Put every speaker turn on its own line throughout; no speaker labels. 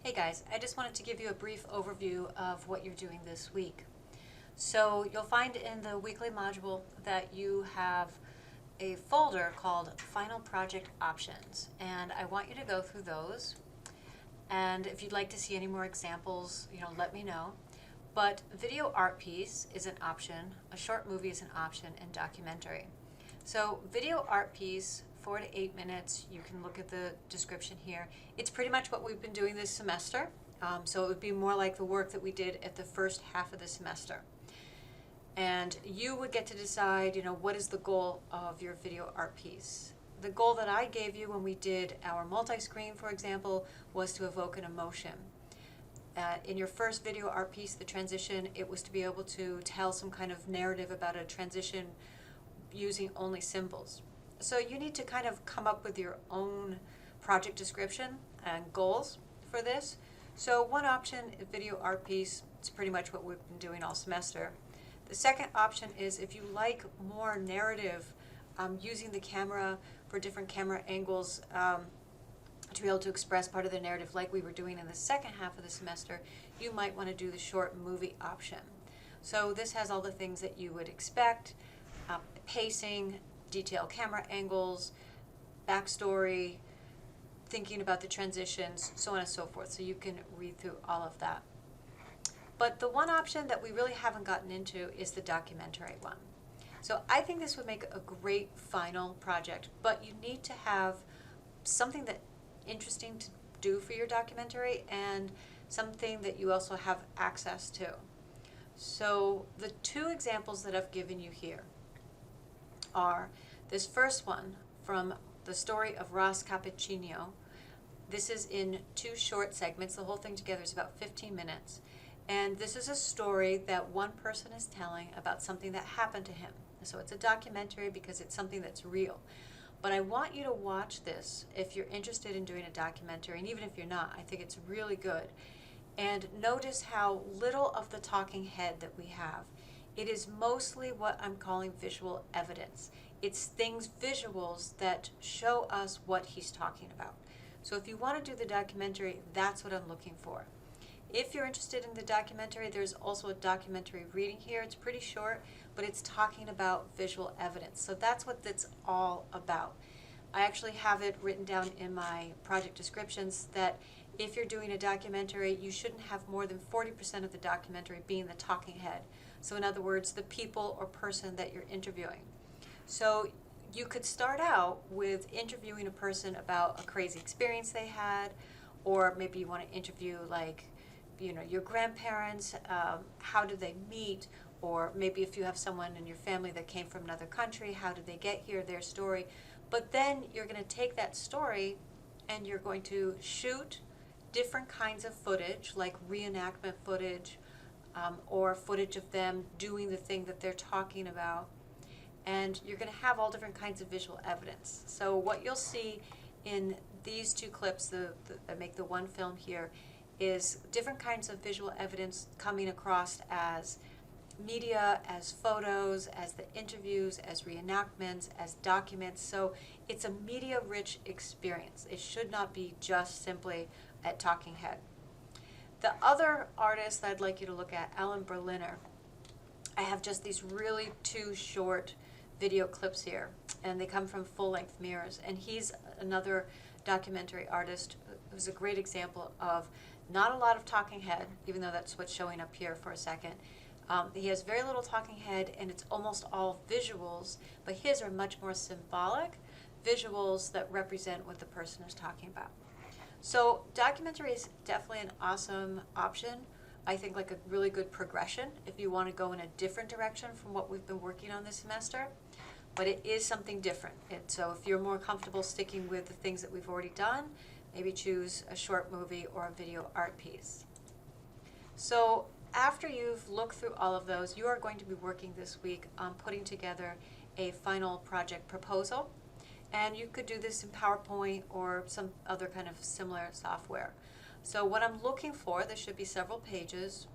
Hey guys, I just wanted to give you a brief overview of what you're doing this week. So you'll find in the weekly module that you have a folder called Final Project Options, and I want you to go through those. And if you'd like to see any more examples, let me know. But video art piece is an option, a short movie is an option, and documentary. So video art piece, 4 to 8 minutes. You can look at the description here. It's pretty much what we've been doing this semester. So it would be more like the work that we did at the first half of the semester. And you would get to decide, what is the goal of your video art piece. The goal that I gave you when we did our multi-screen, for example, was to evoke an emotion. In your first video art piece, the transition, it was to be able to tell some kind of narrative about a transition using only symbols. So you need to kind of come up with your own project description and goals for this. So one option, video art piece, it's pretty much what we've been doing all semester. The second option is if you like more narrative, using the camera for different camera angles to be able to express part of the narrative like we were doing in the second half of the semester, you might want to do the short movie option. So this has all the things that you would expect, pacing, detailed camera angles, backstory, thinking about the transitions, so on and so forth. So you can read through all of that. But the one option that we really haven't gotten into is the documentary one. So I think this would make a great final project, but you need to have something that interesting to do for your documentary and something that you also have access to. So the two examples that I've given you here are this first one from the story of Ross Cappuccino. This is in 2 short segments. The whole thing together is about 15 minutes. And this is a story that one person is telling about something that happened to him. So it's a documentary because it's something that's real. But I want you to watch this if you're interested in doing a documentary, and even if you're not, I think it's really good. And notice how little of the talking head that we have. It is mostly what I'm calling visual evidence. It's things, visuals, that show us what he's talking about. So if you want to do the documentary, that's what I'm looking for. If you're interested in the documentary, there's also a documentary reading here. It's pretty short, but it's talking about visual evidence. So that's what that's all about. I actually have it written down in my project descriptions that if you're doing a documentary, you shouldn't have more than 40% of the documentary being the talking head. So in other words, the people or person that you're interviewing. So you could start out with interviewing a person about a crazy experience they had, or maybe you want to interview your grandparents, how did they meet, or maybe if you have someone in your family that came from another country, how did they get here, their story. But then you're going to take that story and you're going to shoot different kinds of footage, like reenactment footage, or footage of them doing the thing that they're talking about. And you're going to have all different kinds of visual evidence. So what you'll see in these 2 clips that make the one film here is different kinds of visual evidence coming across as media, as photos, as the interviews, as reenactments, as documents. So it's a media-rich experience. It should not be just simply a talking head. The other artist I'd like you to look at, Alan Berliner. I have just these really 2 short video clips here, and they come from Full Length Mirrors. And he's another documentary artist who's a great example of not a lot of talking head, even though that's what's showing up here for a second. He has very little talking head, and it's almost all visuals, but his are much more symbolic visuals that represent what the person is talking about. So documentary is definitely an awesome option. I think like a really good progression if you want to go in a different direction from what we've been working on this semester. But it is something different. So if you're more comfortable sticking with the things that we've already done, maybe choose a short movie or a video art piece. So after you've looked through all of those, you are going to be working this week on putting together a final project proposal. And you could do this in PowerPoint or some other kind of similar software. So what I'm looking for, there should be several pages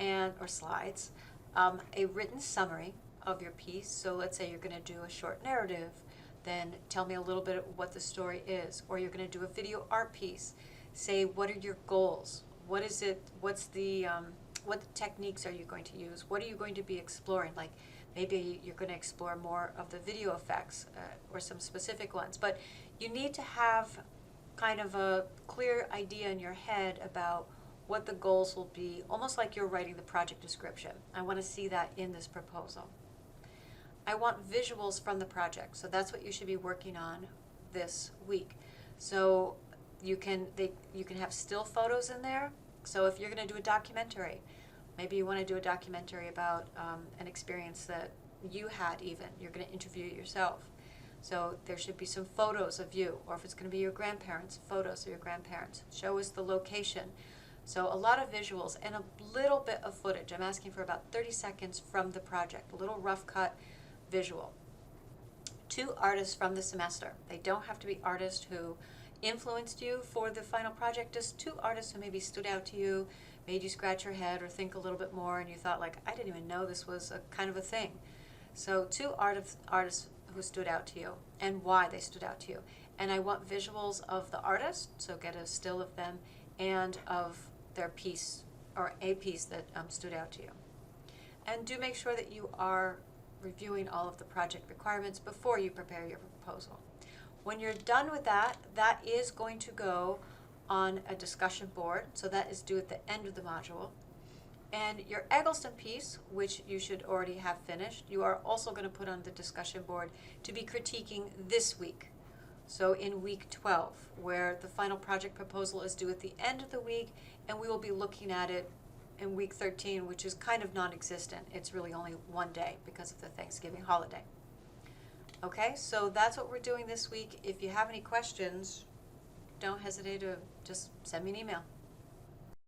or slides, a written summary of your piece. So let's say you're going to do a short narrative, then tell me a little bit of what the story is. Or you're going to do a video art piece. say, what are your goals? What is it, what techniques are you going to use? What are you going to be exploring? Like, maybe you're going to explore more of the video effects or some specific ones. But you need to have kind of a clear idea in your head about what the goals will be, almost like you're writing the project description. I want to see that in this proposal. I want visuals from the project, so that's what you should be working on this week. So you can have still photos in there. So if you're going to do a documentary, maybe you want to do a documentary about an experience that you had even. You're going to interview yourself. So there should be some photos of you, or if it's going to be your grandparents, photos of your grandparents. Show us the location. So a lot of visuals and a little bit of footage. I'm asking for about 30 seconds from the project, a little rough cut visual. 2 artists from the semester. They don't have to be artists who influenced you for the final project, just 2 artists who maybe stood out to you, made you scratch your head or think a little bit more, and you thought, like, I didn't even know this was a kind of a thing. So 2 artists who stood out to you and why they stood out to you. And I want visuals of the artist, so get a still of them, and of their piece or a piece that stood out to you. And do make sure that you are reviewing all of the project requirements before you prepare your proposal. When you're done with that, that is going to go on a discussion board, so that is due at the end of the module. And your Eggleston piece, which you should already have finished, you are also going to put on the discussion board to be critiquing this week. So in week 12, where the final project proposal is due at the end of the week, and we will be looking at it in week 13, which is kind of non-existent. It's really only one day because of the Thanksgiving holiday. Okay, so that's what we're doing this week. If you have any questions, don't hesitate to just send me an email.